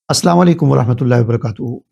अस्सलाम वालेकुम वरहमतुल्लाहि वबरकातुहू।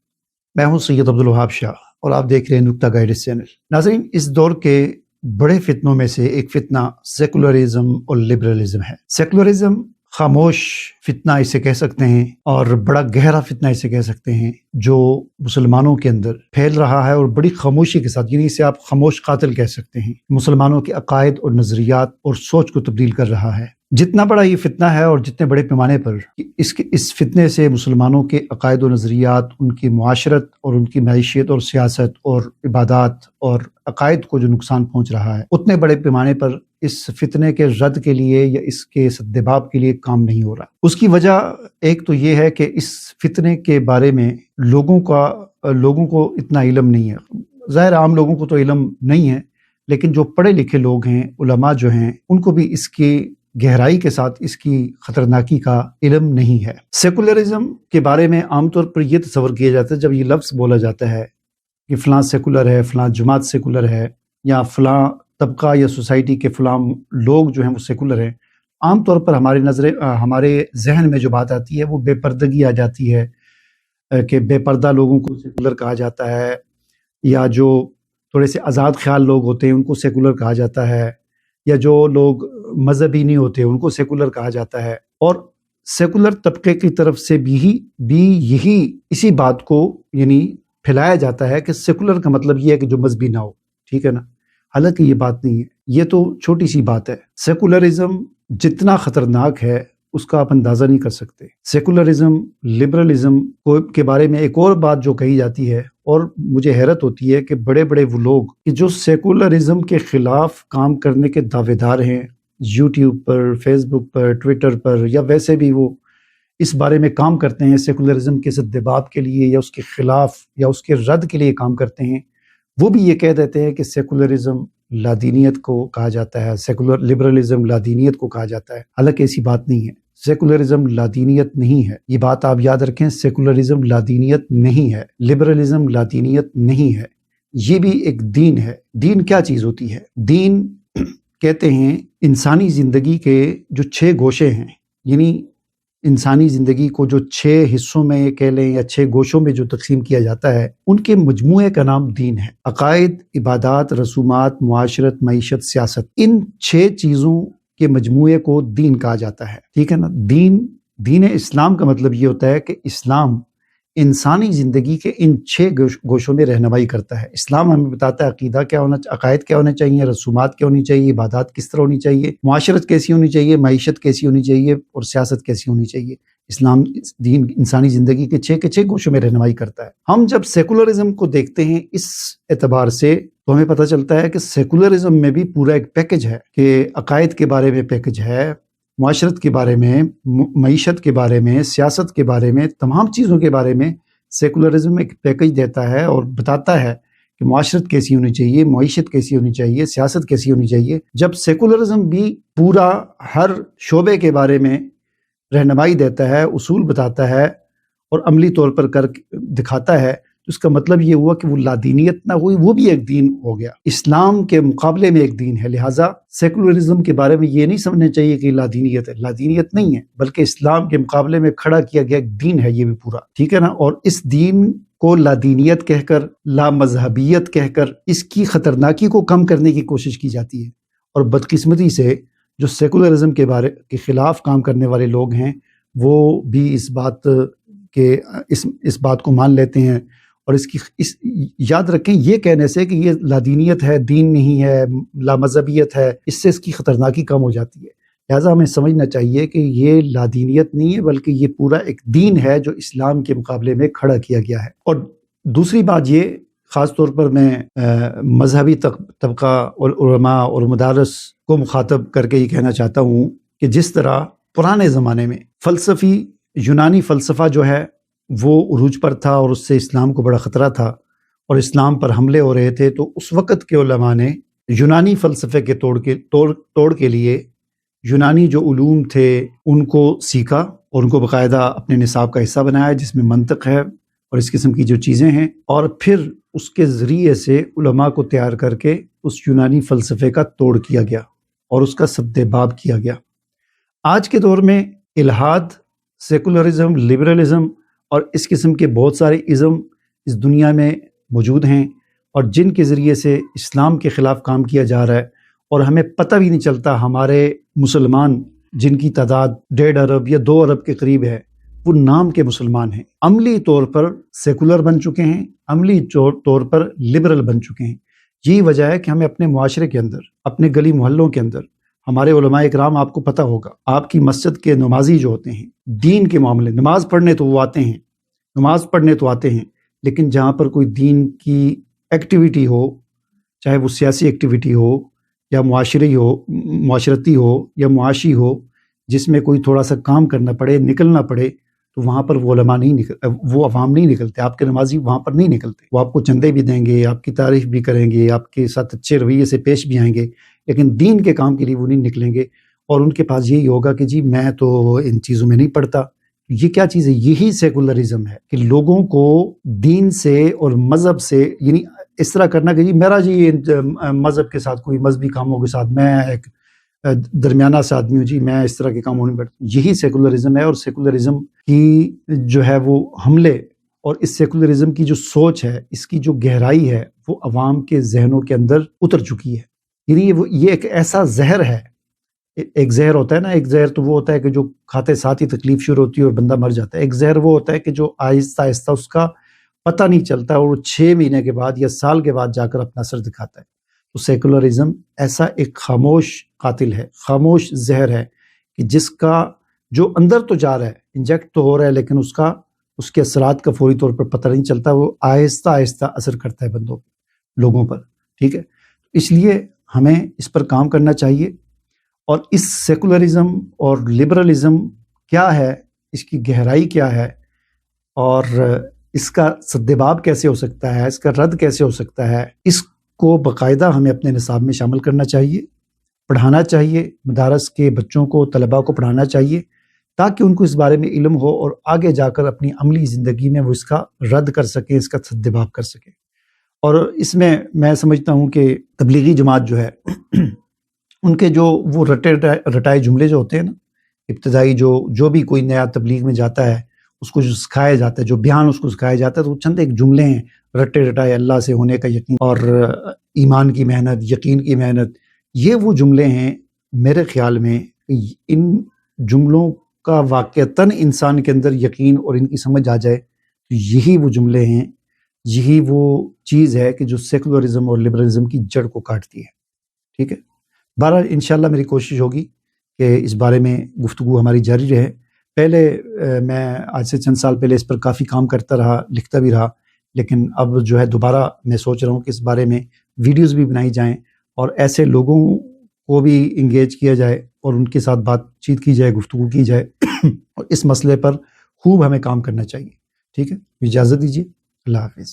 मैं हूं सैयद अब्दुल वहाब शाह और आप देख रहे हैं नुक्ता गाइडेंस चैनल। नाज़रीन, इस दौर के बड़े फितनों में से एक फितना सेकुलरिज्म और लिबरलिज्म है। सेकुलरिज्म खामोश फितना इसे कह सकते हैं और बड़ा गहरा फितना इसे कह सकते हैं, जो मुसलमानों के अंदर फैल रहा है और बड़ी खामोशी के साथ, यानी इसे आप खामोश कातिल कह सकते हैं, मुसलमानों के अकायद और नजरियात और सोच को तब्दील कर रहा है। जितना बड़ा ये फितना है और जितने बड़े पैमाने पर इस फितने से मुसलमानों के अकायद और नज़रियात, उनकी मुआशरत और उनकी मैशियत और सियासत और इबादत और अकायद को जो नुकसान पहुँच रहा है, उतने बड़े पैमाने पर इस फितने के रद्द के लिए या इसके सद्देबाब के लिए काम नहीं हो रहा। उसकी वजह एक तो ये है कि इस फितने के बारे में लोगों को इतना इल्म नहीं है। ज़ाहिर आम लोगों को तो इल्म नहीं है, लेकिन जो पढ़े लिखे लोग हैं, उलमा जो हैं, उनको भी इसकी गहराई के साथ इसकी खतरनाकी का इल्म नहीं है। सेकुलरिज्म के बारे में आमतौर पर यह तस्वर किया जाता है, जब ये लफ्ज़ बोला जाता है कि फ़लाँ सेकुलर है, फ़लाँ जमात सेकुलर है, या फ़लाँ तबका या सोसाइटी के फ़लाँ लोग जो हैं वो सेकुलर हैं, आमतौर पर हमारे जहन में जो बात आती है वो बेपर्दगी आ जाती है कि बेपर्दा लोगों को सेकुलर कहा जाता है, या जो थोड़े से आज़ाद ख्याल लोग होते हैं उनको सेकुलर कहा जाता है, या जो लोग मजहबी नहीं होते उनको सेकुलर कहा जाता है। और सेकुलर तबके की तरफ से भी यही इसी बात को यानी फैलाया जाता है कि सेकुलर का मतलब ये है कि जो मजहबी ना हो, ठीक है ना। हालांकि ये बात नहीं है, ये तो छोटी सी बात है। सेकुलरिज्म जितना खतरनाक है उसका आप अंदाज़ा नहीं कर सकते। सेकुलरिज्म, लिबरलिज्म के बारे में एक और बात जो कही जाती है और मुझे हैरत होती है कि बड़े बड़े वो लोग कि जो सेकुलरिज्म के खिलाफ काम करने के दावेदार हैं, यूट्यूब पर, फेसबुक पर, ट्विटर पर, या वैसे भी वो इस बारे में काम करते हैं, सेकुलरिज्म के सद्देबाब के लिए या उसके खिलाफ या उसके रद्द के लिए काम करते हैं, वो भी ये कह देते हैं कि सेकुलरिज्म लादीनियत को कहा जाता है, सेकुलर लिबरलिज्म लादीनियत को कहा जाता है। हालांकि ऐसी बात नहीं है। सेकुलरिज्म लादीनियत नहीं है, ये बात आप याद रखें। सेकुलरिज्म लादीनियत नहीं है, लिबरलिज्म लादीनियत नहीं है, ये भी एक दीन है। दीन क्या चीज़ होती है? दीन कहते हैं इंसानी ज़िंदगी के जो 6 गोशे हैं, यानी इंसानी ज़िंदगी को जो 6 हिस्सों में कह लें या 6 गोशों में जो तकसीम किया जाता है, उनके मजमूए का नाम दीन है। अकायद, इबादात, रसूमात, मुआशरत, मईशत, सियासत, इन 6 चीज़ों के मजमूए को दीन कहा जाता है, ठीक है ना। दीन इस्लाम का मतलब ये होता है कि इस्लाम इंसानी ज़िंदगी के इन 6 गोशों में रहनुमाई करता है। इस्लाम हमें बताता है अकीदा क्या होना, अकायद क्या होने चाहिए, रसूमात क्या होनी चाहिए, इबादत किस तरह होनी चाहिए, मुआशरत कैसी होनी चाहिए, मईशत कैसी होनी चाहिए और सियासत कैसी होनी चाहिए। इस्लाम दीन इंसानी ज़िंदगी के 6 गोशों में रहनुमाई करता है। हम जब सेकुलरिज्म को देखते हैं इस एतबार से, तो हमें पता चलता है कि सेकुलरिज्म में भी पूरा एक पैकेज है कि अकायद के बारे में पैकेज है, मुआशरत के बारे में, मईशत के बारे में, सियासत के बारे में, तमाम चीज़ों के बारे में सेकुलरिज्म एक पैकेज देता है और बताता है कि मुआशरत कैसी होनी चाहिए, मईशत कैसी होनी चाहिए, सियासत कैसी होनी चाहिए। जब सेकुलरिज्म भी पूरा हर शोबे के बारे में रहनुमाई देता है, उसूल बताता है और अमली तौर पर कर दिखाता है, तो उसका मतलब ये हुआ कि वो लादीनियत ना हुई, वो भी एक दीन हो गया, इस्लाम के मुकाबले में एक दीन है। लिहाजा सेकुलरिज्म के बारे में ये नहीं समझना चाहिए कि लादीनियत है, लादीनियत नहीं है, बल्कि इस्लाम के मुकाबले में खड़ा किया गया एक दीन है ये भी पूरा, ठीक है ना। और इस दीन को लादीनियत कहकर, लामजहबियत कहकर इसकी खतरनाकी को कम करने की कोशिश की जाती है। और बदकिस्मती से जो सेकुलरिज्म के बारे के खिलाफ काम करने वाले लोग हैं, वो भी इस बात को मान लेते हैं और याद रखें, ये कहने से कि ये लादीनियत है, दीन नहीं है, लामजहबियत है, इससे इसकी खतरनाकी कम हो जाती है। लिहाजा हमें समझना चाहिए कि ये लादीनियत नहीं है, बल्कि ये पूरा एक दीन है जो इस्लाम के मुकाबले में खड़ा किया गया है। और दूसरी बात ये, ख़ास तौर पर मैं मजहबी तबका और उलमा और मदारस को मुखातब करके ये कहना चाहता हूँ कि जिस तरह पुराने ज़माने में यूनानी फ़लसफ़ा जो है वो उरूज पर था और उससे इस्लाम को बड़ा ख़तरा था और इस्लाम पर हमले हो रहे थे, तो उस वक़्त के उलमा ने यूनानी फ़लसफ़े के तोड़ के लिए यूनानी जो उलूम थे उनको सीखा और उनको बाकायदा अपने निसाब का हिस्सा बनाया, जिसमें मंतक है और इस किस्म की जो चीज़ें हैं, और फिर उसके ज़रिए से उलमा को तैयार करके उस यूनानी फ़लसफ़े का तोड़ किया गया और उसका सद्देबाब किया गया। आज के दौर में इल्हाद, सेकुलरिज्म, लिबरलिज्म اور اس قسم کے بہت سارے ازم اس دنیا میں موجود ہیں اور جن کے ذریعے سے اسلام کے خلاف کام کیا جا رہا ہے، اور ہمیں پتہ بھی نہیں چلتا ہمارے مسلمان جن کی تعداد 1.5 ارب یا 2 ارب کے قریب ہے، وہ نام کے مسلمان ہیں، عملی طور پر سیکولر بن چکے ہیں، عملی طور پر لبرل بن چکے ہیں۔ یہی وجہ ہے کہ ہمیں اپنے معاشرے کے اندر، اپنے گلی محلوں کے اندر، ہمارے علماء اکرام، آپ کو پتہ ہوگا، آپ کی مسجد کے نمازی جو ہوتے ہیں، دین کے معاملے، نماز پڑھنے تو وہ آتے ہیں، نماز پڑھنے تو آتے ہیں، لیکن جہاں پر کوئی دین کی ایکٹیویٹی ہو، چاہے وہ سیاسی ایکٹیویٹی ہو یا معاشرتی ہو یا معاشی ہو، جس میں کوئی تھوڑا سا کام کرنا پڑے، نکلنا پڑے، تو وہاں پر وہ علماء وہ عوام نہیں نکلتے، آپ کے نمازی وہاں پر نہیں نکلتے۔ وہ آپ کو چندے بھی دیں گے، آپ کی تعریف بھی کریں گے، آپ کے ساتھ اچھے رویے سے پیش بھی آئیں گے، لیکن دین کے کام کے لیے وہ نہیں نکلیں گے، اور ان کے پاس یہی ہوگا کہ جی میں تو ان چیزوں میں نہیں پڑھتا۔ یہ کیا چیز ہے؟ یہی سیکولرزم ہے کہ لوگوں کو دین سے اور مذہب سے، یعنی اس طرح کرنا کہ جی میرا جی مذہب کے ساتھ، کوئی مذہبی کاموں کے ساتھ میں ایک درمیانہ سے آدمی ہوں، جی میں اس طرح کے کاموں نہیں کرتا۔ یہی سیکولرزم ہے، اور سیکولرزم کی جو ہے وہ حملے، اور اس سیکولرزم کی جو سوچ ہے، اس کی جو گہرائی ہے، وہ عوام کے ذہنوں کے اندر اتر چکی ہے۔ یعنی یہ ایک ایسا زہر ہے، ایک زہر ہوتا ہے نا، ایک زہر تو وہ ہوتا ہے کہ جو کھاتے ساتھ ہی تکلیف شروع ہوتی ہے اور بندہ مر جاتا ہے، ایک زہر وہ ہوتا ہے کہ جو آہستہ آہستہ اس کا پتہ نہیں چلتا، اور وہ 6 مہینے کے بعد یا سال کے بعد جا کر اپنا اثر دکھاتا ہے۔ تو سیکولرزم ایسا ایک خاموش قاتل ہے، خاموش زہر ہے، کہ جس کا جو اندر تو جا رہا ہے، انجیکٹ تو ہو رہا ہے، لیکن اس کے اثرات کا فوری طور پر پتہ نہیں چلتا، وہ آہستہ آہستہ اثر کرتا ہے بندوں پر، لوگوں پر، ٹھیک ہے۔ اس لیے ہمیں اس پر کام کرنا چاہیے، اور اس سیکولرزم اور لبرلزم کیا ہے، اس کی گہرائی کیا ہے، اور اس کا سدباب کیسے ہو سکتا ہے، اس کا رد کیسے ہو سکتا ہے، اس کو باقاعدہ ہمیں اپنے نصاب میں شامل کرنا چاہیے، پڑھانا چاہیے، مدارس کے بچوں کو، طلباء کو پڑھانا چاہیے، تاکہ ان کو اس بارے میں علم ہو، اور آگے جا کر اپنی عملی زندگی میں وہ اس کا رد کر سکیں، اس کا سدباب کر سکیں۔ اور اس میں سمجھتا ہوں کہ تبلیغی جماعت جو ہے ان کے جو وہ رٹائے جملے جو ہوتے ہیں نا، ابتدائی جو بھی کوئی نیا تبلیغ میں جاتا ہے، اس کو جو سکھایا جاتا ہے، جو بیان اس کو سکھایا جاتا ہے، تو وہ چند ایک جملے ہیں، رٹائے اللہ سے ہونے کا یقین، اور ایمان کی محنت، یقین کی محنت، یہ وہ جملے ہیں میرے خیال میں۔ ان جملوں کا واقعتاً انسان کے اندر یقین اور ان کی سمجھ آ جائے، تو یہی وہ جملے ہیں، یہی وہ چیز ہے کہ جو سیکولرزم اور لبرلزم کی جڑ کو کاٹتی ہے، ٹھیک ہے۔ بہرحال انشاءاللہ میری کوشش ہوگی کہ اس بارے میں گفتگو ہماری جاری رہے۔ پہلے میں آج سے چند سال پہلے اس پر کافی کام کرتا رہا، لکھتا بھی رہا، لیکن اب جو ہے دوبارہ میں سوچ رہا ہوں کہ اس بارے میں ویڈیوز بھی بنائی جائیں، اور ایسے لوگوں کو بھی انگیج کیا جائے، اور ان کے ساتھ بات چیت کی جائے، گفتگو کی جائے، اور اس مسئلے پر خوب ہمیں کام کرنا چاہیے، ٹھیک ہے۔ اجازت دیجیے، اللہ حافظ۔